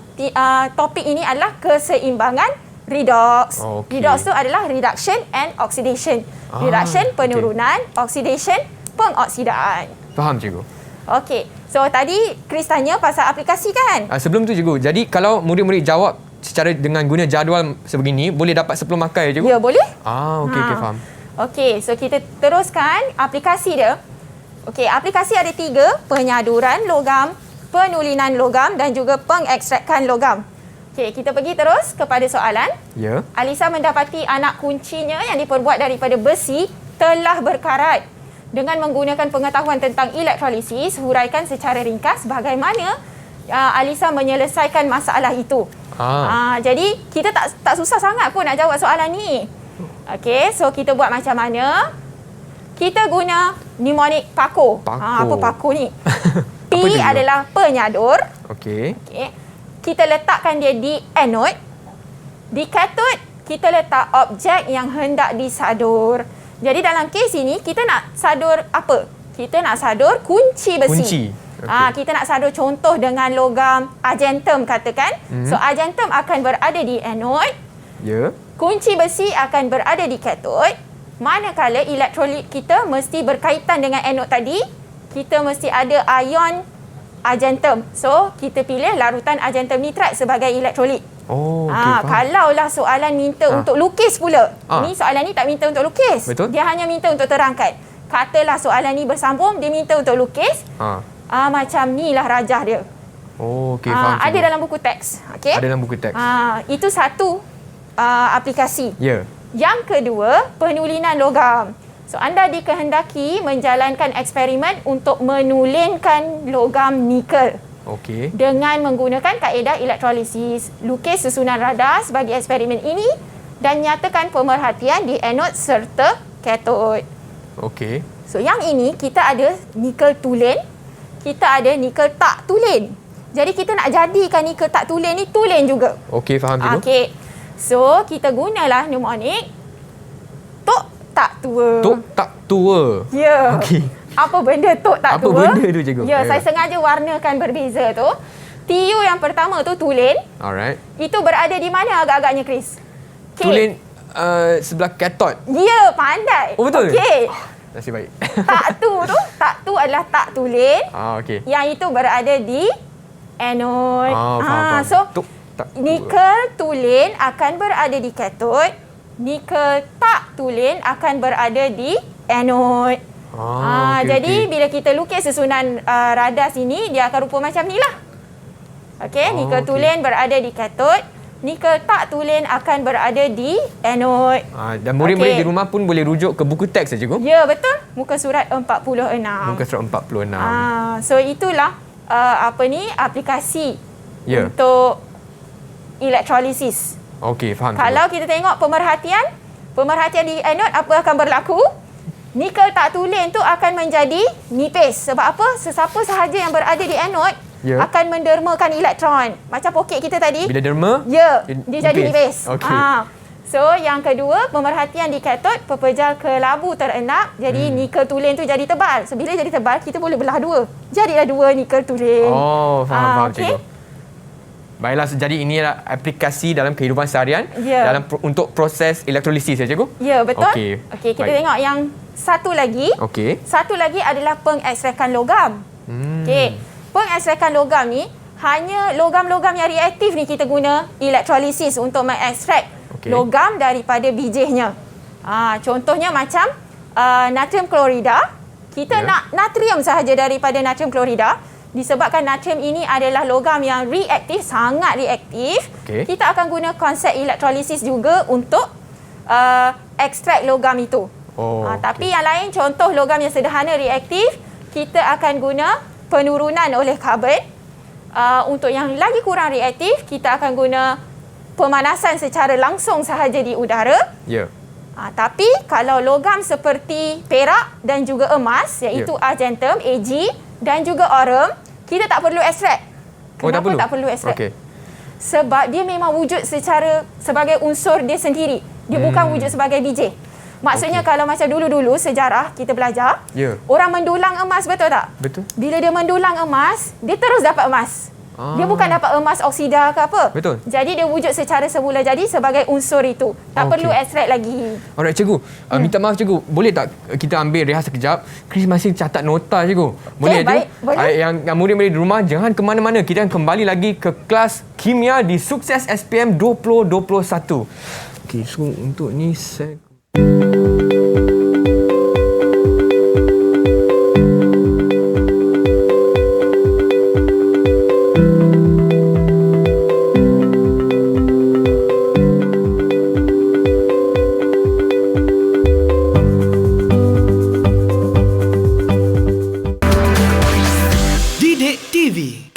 topik ini adalah keseimbangan redox. Redox itu adalah reduction and oxidation. Reduction, penurunan, oxidation, pengoksidaan. Faham, cikgu. Okey. So tadi Chris tanya pasal aplikasi kan? Sebelum tu, cikgu, jadi kalau murid-murid jawab secara dengan guna jadual sebegini, boleh dapat 10 markah ya, cikgu? Ya, boleh. Okey, faham. Okey, so kita teruskan aplikasi dia. Okey, aplikasi ada 3, penyaduran logam, penulinan logam dan juga pengekstrakan logam. Okey, kita pergi terus kepada soalan. Ya. Alisa mendapati anak kuncinya yang diperbuat daripada besi telah berkarat. Dengan menggunakan pengetahuan tentang elektrolisis, huraikan secara ringkas bagaimana Alisa menyelesaikan masalah itu. Jadi kita tak susah sangat pun nak jawab soalan ni. Okey, so kita buat macam mana? Kita guna mnemonik PAKO. Apa PAKO ni? P adalah penyadur. Okey. Kita letakkan dia di anode. Di katod, kita letak objek yang hendak disadur. Jadi dalam kes ini, kita nak sadur apa? Kita nak sadur kunci besi. Kunci. Kita nak sadur contoh dengan logam argentum katakan. So argentum akan berada di anode. Ya. Kunci besi akan berada di katod. Manakala elektrolit kita mesti berkaitan dengan anode tadi, kita mesti ada ion argentum. So kita pilih larutan argentum nitrat sebagai elektrolit. Kalaulah soalan minta untuk lukis pula. Ini soalan ni tak minta untuk lukis. Betul. Dia hanya minta untuk terangkan. Katalah soalan ni bersambung, dia minta untuk lukis. Macam ni lah rajah dia. Okey, faham. Ada dalam buku teks. Okay? Ada dalam buku teks. Itu satu aplikasi. Ya. Yang kedua, penulinan logam. So, anda dikehendaki menjalankan eksperimen untuk menulinkan logam nikel. Okey. Dengan menggunakan kaedah elektrolisis. Lukis susunan radar sebagai eksperimen ini dan nyatakan pemerhatian di anode serta katod. Okey. So, yang ini kita ada nikel tulen. Kita ada nikel tak tulen. Jadi, kita nak jadikan nikel tak tulen ni tulen juga. Okey, faham, cikgu. Okey. So, kita gunalah mnemonik tok tak tua. Tok tak tua. Ya. Okey. Apa benda tok tak tua? Apa benda tu, cikgu? Ya, saya sengaja warnakan berbeza tu. TU yang pertama tu tulen. Alright. Itu berada di mana agak-agaknya, Chris? Okay. Tulen sebelah katod. Ya, pandai. Oh, betul? Okey. Nasib baik. Tak tu adalah tak tulen. Okey. Yang itu berada di anode. Faham. So, nikel tulen akan berada di katod. Nikel tak tulen akan berada di anode. Jadi bila kita lukis susunan radar sini, dia akan rupa macam ni lah. Nikel tulen berada di katod. Nikel tak tulen akan berada di anode. Dan murid-murid di rumah pun boleh rujuk ke buku teks saja, cikgu? Ya, betul. Muka surat 46. Muka surat 46. So itulah aplikasi untuk elektrolisis. Okey, faham. Kalau kita tengok pemerhatian di anode, apa akan berlaku? Nikel tak tulen tu akan menjadi nipis. Sebab apa? Sesiapa sahaja yang berada di anode akan mendermakan elektron. Macam poket kita tadi. Bila derma? Ya, dia jadi nipis. Okey. So, yang kedua, pemerhatian di katod, pepejal kelabu terenap. Jadi, nikel tulen tu jadi tebal. So, bila jadi tebal, kita boleh belah dua. Jadilah 2 nikel tulen. Faham, cikgu. Baiklah, jadi ini adalah aplikasi dalam kehidupan seharian untuk proses elektrolisis ya cikgu? Ya, betul. Okey, kita tengok yang satu lagi. Satu lagi adalah pengekstrakan logam. Okey. Pengekstrakan logam ni hanya logam-logam yang reaktif ni kita guna elektrolisis untuk mengekstrak logam daripada bijihnya. Contohnya macam natrium klorida. Kita nak natrium sahaja daripada natrium klorida. Disebabkan natrium ini adalah logam yang reaktif, sangat reaktif. Kita akan guna konsep elektrolisis juga untuk ekstrak logam itu. Tapi yang lain, contoh logam yang sederhana reaktif, kita akan guna penurunan oleh karbon. Untuk yang lagi kurang reaktif, kita akan guna pemanasan secara langsung sahaja di udara. Tapi kalau logam seperti perak dan juga emas, iaitu argentum, Ag, dan juga aurum, kita tak perlu ekstrak. Kenapa tak perlu ekstrak? Sebab dia memang wujud sebagai unsur dia sendiri. Dia bukan wujud sebagai biji. Maksudnya kalau macam dulu-dulu sejarah kita belajar, orang mendulang emas, betul tak? Betul. Bila dia mendulang emas, dia terus dapat emas. Dia bukan dapat emas oksida ke apa. Betul. Jadi dia wujud secara semula jadi sebagai unsur itu. Tak perlu ekstrak lagi. Alright cikgu. Minta maaf cikgu. Boleh tak kita ambil rehat sekejap? Chris masih catat nota cikgu. Boleh baik, boleh. Yang murid-murid di rumah jangan ke mana-mana. Kita akan kembali lagi ke kelas kimia di Sukses SPM 2021. Okey, so untuk ni saya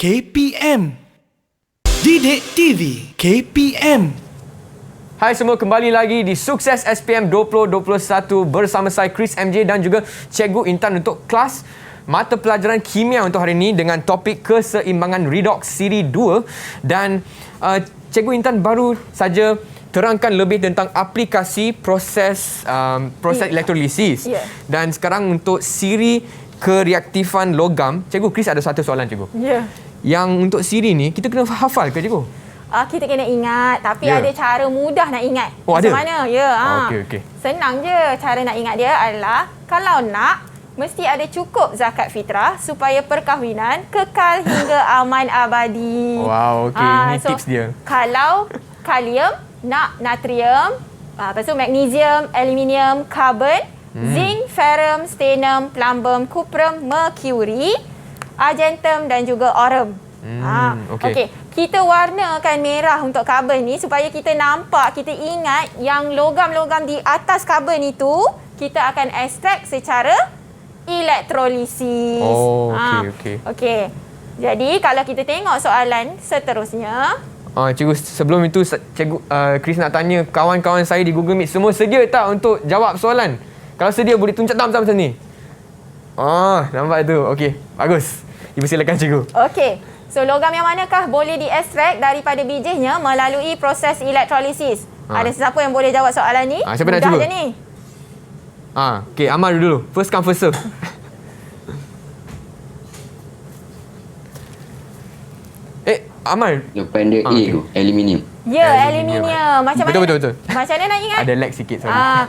KPM. Didik TV KPM. Hai semua, kembali lagi di Sukses SPM 2021 bersama saya Chris MJ dan juga Cikgu Intan untuk kelas mata pelajaran kimia untuk hari ini dengan topik keseimbangan redox siri 2 dan Cikgu Intan baru saja terangkan lebih tentang aplikasi proses elektrolisis. Dan sekarang untuk siri kereaktifan logam, Cikgu Chris ada satu soalan cikgu. Yang untuk siri ni kita kena hafal ke cikgu? Kita kena ingat, tapi ada cara mudah nak ingat. Ada? Macam mana? Okey. Senang je. Cara nak ingat dia adalah kalau nak, mesti ada cukup zakat fitrah supaya perkahwinan kekal hingga aman abadi. Wow, okey. Ini tips dia. Kalau kalium, nak natrium, lepas tu magnesium, aluminium, karbon, zinc, ferrum, stannum, plumbum, cuprum, mercury, argentum dan juga aurum. Okey. Kita warnakan merah untuk karbon ni supaya kita nampak, kita ingat yang logam-logam di atas karbon itu kita akan ekstrak secara elektrolisis. Okey. Jadi kalau kita tengok soalan seterusnya. Cikgu, sebelum itu Cikgu Chris nak tanya kawan-kawan saya di Google Meet semua sedia tak untuk jawab soalan? Kalau sedia boleh tunjuk thumb macam ni. Nampak tu. Okey, bagus. Dipersilakan cikgu. Okey. So logam yang manakah boleh diekstrak daripada bijihnya melalui proses elektrolisis? Ada siapa yang boleh jawab soalan ni? Siapa nak cuba? Mudah je ni. Okey, Amal dulu. First come first serve. Amal. Depan dia A tu, aluminium. Aluminium. Macam mana? Betul. Macam mana nak ingat? Ada lag sikit.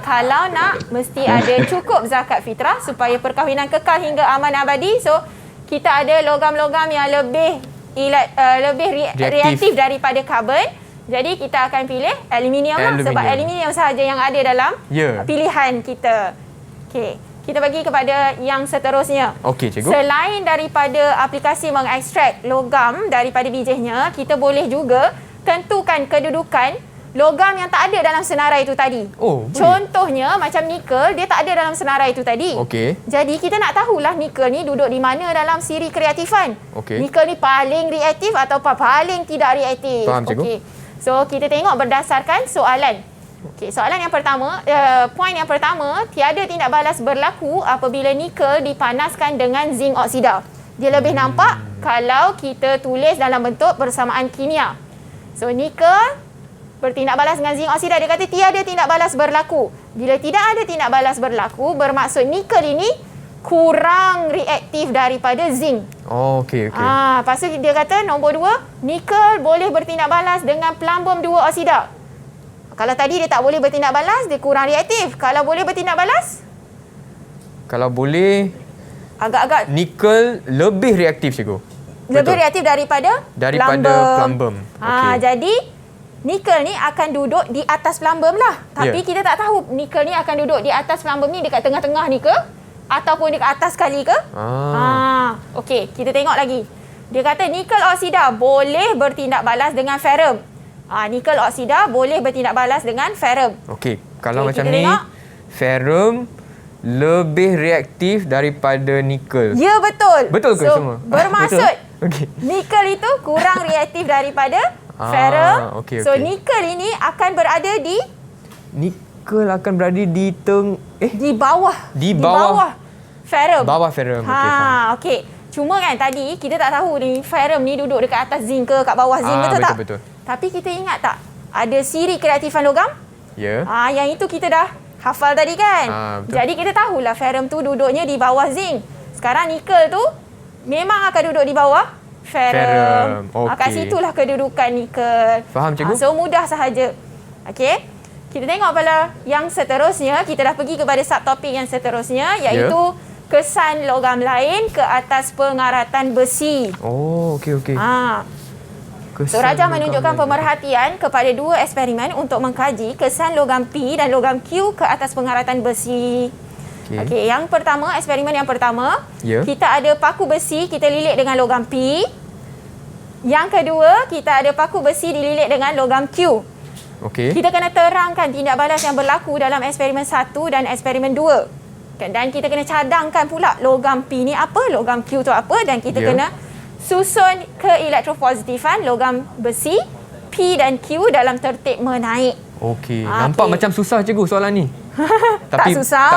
Kalau nak, mesti ada cukup zakat fitrah supaya perkahwinan kekal hingga aman abadi. So, kita ada logam-logam yang lebih reaktif daripada karbon. Jadi, kita akan pilih aluminium lah. Sebab aluminium sahaja yang ada dalam pilihan kita. Okey. Kita bagi kepada yang seterusnya. Okey, cikgu. Selain daripada aplikasi mengekstrak logam daripada bijihnya, kita boleh juga tentukan kedudukan logam yang tak ada dalam senarai itu tadi. Contohnya macam nikel, dia tak ada dalam senarai itu tadi. Jadi kita nak tahulah nikel ni duduk di mana dalam siri kereaktifan. Nikel ni paling reaktif atau paling tidak reaktif. Faham, cikgu. So kita tengok berdasarkan soalan. Soalan yang pertama, poin yang pertama, tiada tindak balas berlaku apabila nikel dipanaskan dengan zinc oksida. Dia lebih nampak kalau kita tulis dalam bentuk persamaan kimia. So nikel bertindak balas dengan zinc oksida, dia kata tiada tindak balas berlaku. Bila tidak ada tindak balas berlaku, bermaksud nikel ini kurang reaktif daripada zinc. Oh, okey. Lepas tu dia kata nombor 2, nikel boleh bertindak balas dengan plumbum 2 oksida. Kalau tadi dia tak boleh bertindak balas, dia kurang reaktif. Kalau boleh bertindak balas? Kalau boleh, agak-agak nikel lebih reaktif, cikgu. Lebih reaktif daripada plumbum. Jadi nikel ni akan duduk di atas plumbum lah. Tapi kita tak tahu nikel ni akan duduk di atas plumbum ni dekat tengah-tengah ni ke ataupun dekat atas sekali ke. Okey, kita tengok lagi. Dia kata nikel oksida boleh bertindak balas dengan ferrum. Nikel oksida boleh bertindak balas dengan ferrum. Okey, kalau macam ni, ferrum lebih reaktif daripada nikel. Ya, betul. Betul ke semua? Bermaksud okay. Nikel itu kurang reaktif daripada ferrum. Okay. So nikel ini akan berada di nikel akan berada di di bawah. Di bawah ferrum. Bawah ferrum. Okey. Cuma kan tadi kita tak tahu ni ferrum ni duduk dekat atas zinc ke kat bawah zinc, betul tak? Betul. Tapi kita ingat tak ada siri kereaktifan logam? Ya. Yang itu kita dah hafal tadi kan? Jadi kita tahulah ferrum tu duduknya di bawah zinc. Sekarang nikel tu memang akan duduk di bawah ferrum. Kat situlah kedudukan nikel. Faham, cikgu? So mudah sahaja. Okey. Kita tengok pada yang seterusnya. Kita dah pergi kepada subtopik yang seterusnya, iaitu kesan logam lain ke atas pengaratan besi. Oh, okey. So Raja menunjukkan pemerhatian kepada 2 eksperimen untuk mengkaji kesan logam P dan logam Q ke atas pengaratan besi. Okey, yang pertama, eksperimen yang pertama, kita ada paku besi kita lilit dengan logam P. Yang kedua, kita ada paku besi dililit dengan logam Q. Kita kena terangkan tindak balas yang berlaku dalam eksperimen 1 dan eksperimen 2. Dan kita kena cadangkan pula logam P ni apa, logam Q tu apa, dan kita kena susun keelektropositifan logam besi P dan Q dalam tertib menaik. Okey. Nampak macam susah, cikgu, soalan ni. Tapi tak susah.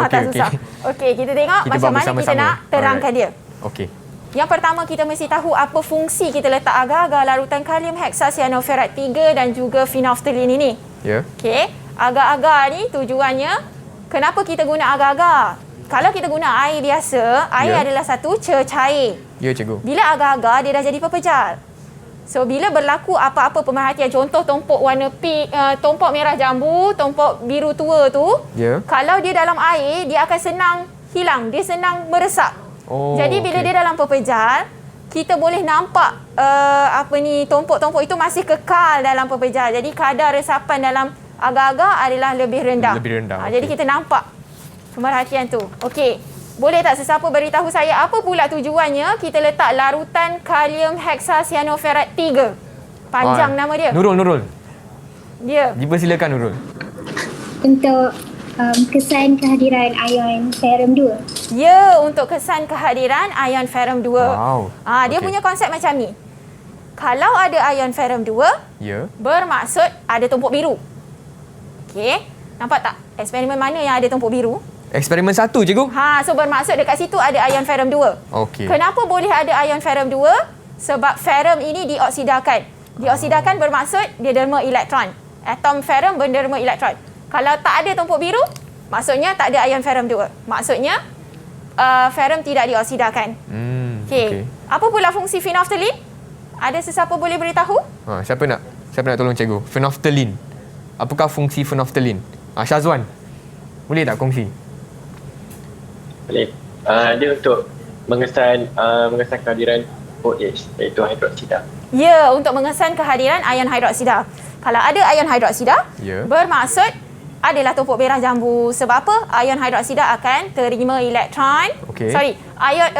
Tak susah. Okey, kita tengok macam mana kita nak terangkan dia. Okey. Yang pertama, kita mesti tahu apa fungsi kita letak agar-agar larutan kalium heksacyanoferat 3 dan juga phenolphthalein ini. Okey. Agar-agar ni tujuannya, kenapa kita guna agar-agar? Kalau kita guna air biasa, air adalah satu cecair. Ya, cikgu. Bila agar-agar, dia dah jadi pepejal. So, bila berlaku apa-apa pemerhatian, contoh tumpuk warna pink, tumpuk merah jambu, tumpuk biru tua tu, kalau dia dalam air, dia akan senang hilang. Dia senang meresap. Jadi, bila dia dalam pepejal, kita boleh nampak tumpuk-tumpuk itu masih kekal dalam pepejal. Jadi, kadar resapan dalam agar-agar adalah lebih rendah. Jadi, kita nampak pemerhatian tu. Okey. Boleh tak sesiapa beritahu saya apa pula tujuannya kita letak larutan kalium heksacyanoferat 3? Panjang nama dia. Nurul. Dia. Dipersilakan, Nurul. Untuk kesan kehadiran ion ferrum 2. Ya, untuk kesan kehadiran ion ferrum 2. Wow. Dia punya konsep macam ni. Kalau ada ion ferrum 2, bermaksud ada tumpuk biru. Okey. Nampak tak? Eksperimen mana yang ada tumpuk biru? Eksperimen 1, cikgu. So bermaksud dekat situ ada ion ferrum 2. Okey. Kenapa boleh ada ion ferrum 2? Sebab ferrum ini dioksidakan. Dioksidakan bermaksud dia derma elektron. Atom ferrum berderma elektron. Kalau tak ada tumpuk biru, maksudnya tak ada ion ferrum 2. Maksudnya ferrum tidak dioksidakan. Okey. Apa pula fungsi phenolphthalein? Ada sesiapa boleh beritahu? Siapa nak tolong cikgu? Phenolphthalein. Apakah fungsi phenolphthalein? Syazwan. Boleh tak kongsi? Boleh. Dia untuk mengesan kehadiran OH, iaitu hidroksida. Ya, untuk mengesan kehadiran ion hidroksida. Kalau ada ion hidroksida, bermaksud adalah tumpuk merah jambu. Sebab apa? Ion hidroksida akan terima elektron. Ion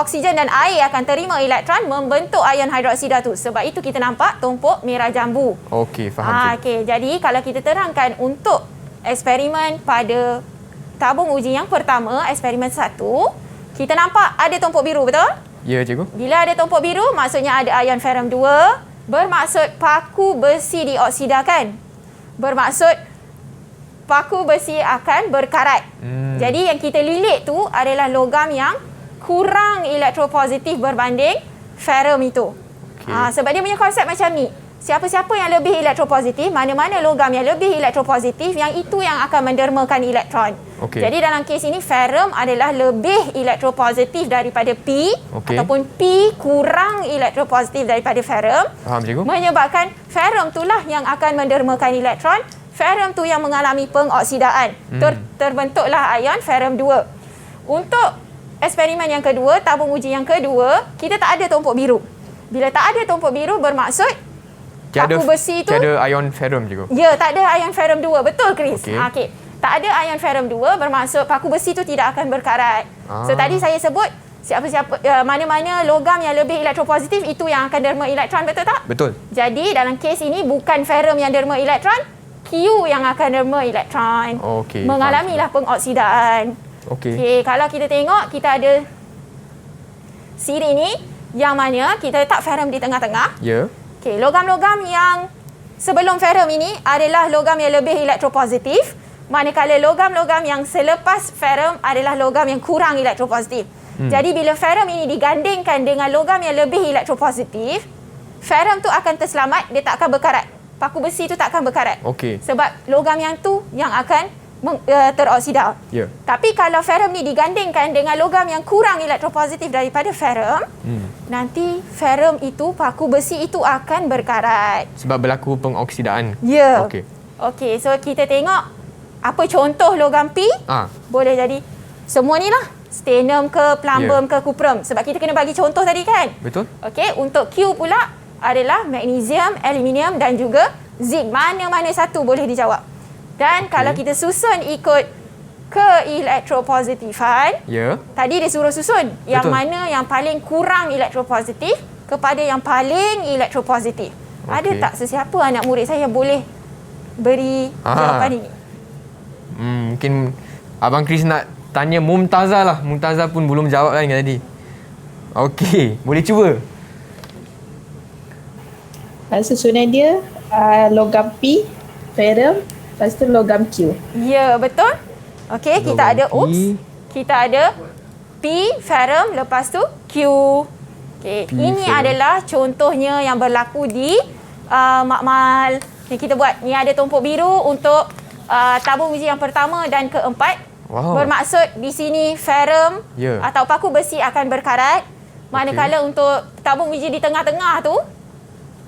oksigen dan air akan terima elektron membentuk ion hidroksida tu. Sebab itu kita nampak tumpuk merah jambu. Okey, faham. Jadi kalau kita terangkan untuk eksperimen pada tabung uji yang pertama, eksperimen 1, kita nampak ada tumpuk biru, betul? Ya, cikgu. Bila ada tumpuk biru, maksudnya ada ion ferrum 2, bermaksud paku besi dioksidakan. Bermaksud paku besi akan berkarat. Jadi yang kita lilit tu adalah logam yang kurang elektropositif berbanding ferrum itu. Sebab dia punya konsep macam ni. siapa-siapa yang lebih elektropositif, mana-mana logam yang lebih elektropositif, yang itu yang akan mendermakan elektron. Jadi dalam kes ini ferrum adalah lebih elektropositif daripada P ataupun P kurang elektropositif daripada ferrum. Faham, cikgu? Menyebabkan ferrum itulah yang akan mendermakan elektron. Ferrum tu yang mengalami pengoksidaan. Terbentuklah ion ferrum 2. Untuk eksperimen yang kedua, tabung uji yang kedua, kita tak ada tumpuk biru. Bila tak ada tumpuk biru bermaksud paku besi itu tiada ion ferrum, cikgu. Ya, tak ada ion ferrum 2. Betul, Chris. Okey. Tak ada ion ferrum 2 bermaksud paku besi itu tidak akan berkarat. So tadi saya sebut mana-mana logam yang lebih elektropositif itu yang akan derma elektron, betul tak? Betul. Jadi dalam kes ini bukan ferrum yang derma elektron, Q yang akan derma elektron. Mengalamilah pengoksidaan. Okey, kalau kita tengok, kita ada siri ni yang mana kita letak ferrum di tengah-tengah. Okey, logam-logam yang sebelum ferrum ini adalah logam yang lebih elektropositif, manakala logam-logam yang selepas ferrum adalah logam yang kurang elektropositif. Jadi bila ferrum ini digandingkan dengan logam yang lebih elektropositif, ferrum tu akan terselamat, dia tak akan berkarat. Paku besi tu tak akan berkarat. Sebab logam yang tu yang akan teroksida. Tapi kalau ferrum ni digandingkan dengan logam yang kurang elektropositif daripada ferrum, nanti ferrum itu, paku besi itu akan berkarat. Sebab berlaku pengoksidaan. Okey, so kita tengok apa contoh logam P. Boleh jadi semua ni lah. Stannum ke, plumbum ke, cuprum. Sebab kita kena bagi contoh tadi kan? Betul. Okey, untuk Q pula adalah magnesium, aluminium dan juga zinc. Mana-mana satu boleh dijawab. Dan kalau kita susun ikut keelektropositifan, tadi dia suruh susun yang mana yang paling kurang elektropositif kepada yang paling elektropositif. Ada tak sesiapa anak murid saya yang boleh beri jawapan ini? Mungkin Abang Chris nak tanya Mumtazah lah. Mumtazah pun belum jawab kan tadi. Okey, boleh cuba. Susunan dia logam P, ferrum, lepas tu logam Q. Ya, betul. Okey, kita ada kita ada P, ferrum, lepas tu Q. Okey, ini adalah contohnya yang berlaku di makmal. Ni kita buat. Ni ada tumpuk biru untuk tabung uji yang pertama dan keempat. Bermaksud di sini ferrum atau paku besi akan berkarat. Manakala untuk tabung uji di tengah-tengah tu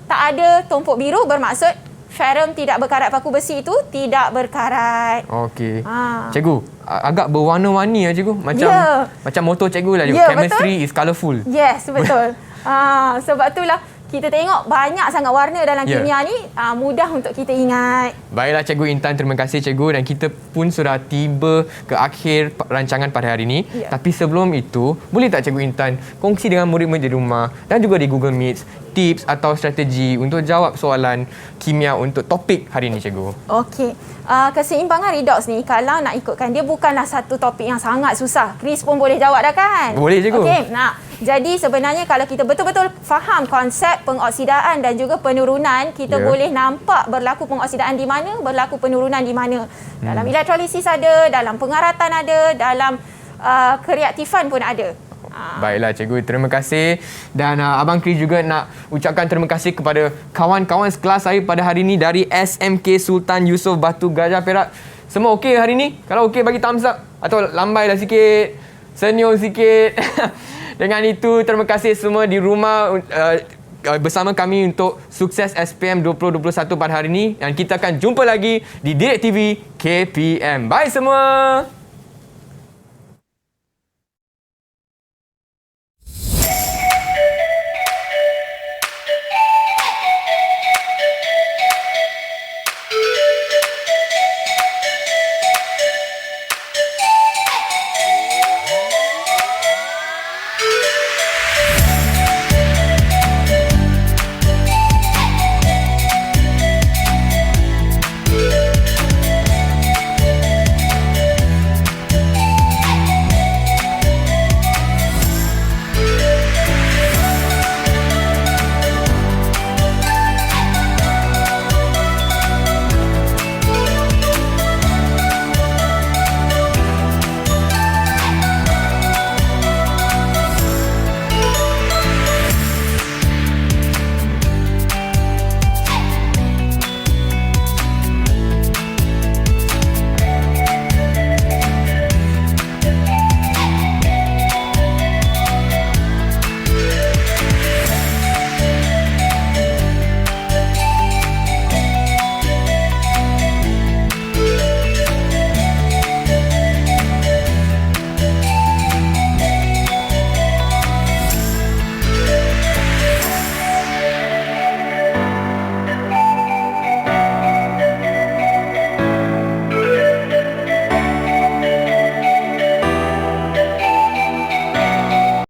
tak ada tumpuk biru, bermaksud ferrum tidak berkarat, paku besi itu tidak berkarat. Okey. Cikgu, agak berwarna-warni ya cikgu. Macam motor cikgu lah cikgu. Chemistry betul? Is colourful. Yes, betul. Sebab itulah kita tengok banyak sangat warna dalam kimia ni, mudah untuk kita ingat. Baiklah Cikgu Intan, terima kasih Cikgu, dan kita pun sudah tiba ke akhir rancangan pada hari ini. Tapi sebelum itu, boleh tak Cikgu Intan kongsi dengan murid-murid di rumah dan juga di Google Meet tips atau strategi untuk jawab soalan kimia untuk topik hari ini Cikgu? Okey. Keseimbangan redox ni kalau nak ikutkan dia bukanlah satu topik yang sangat susah. Chris pun boleh jawab dah kan? Boleh Cikgu. Okey. Jadi sebenarnya kalau kita betul-betul faham konsep pengoksidaan dan juga penurunan, kita boleh nampak berlaku pengoksidaan di mana, berlaku penurunan di mana. Dalam elektrolisis ada, dalam pengaratan ada, dalam kereaktifan pun ada. Baiklah Cikgu, terima kasih. Dan Abang Chris juga nak ucapkan terima kasih kepada kawan-kawan sekelas saya pada hari ini dari SMK Sultan Yusof Batu Gajah Perak. Semua okey hari ini? Kalau okey bagi thumbs up atau lambailah sikit, senyum sikit. Dengan itu, terima kasih semua di rumah bersama kami untuk sukses SPM 2021 pada hari ini. Dan kita akan jumpa lagi di Direct TV KPM. Bye semua!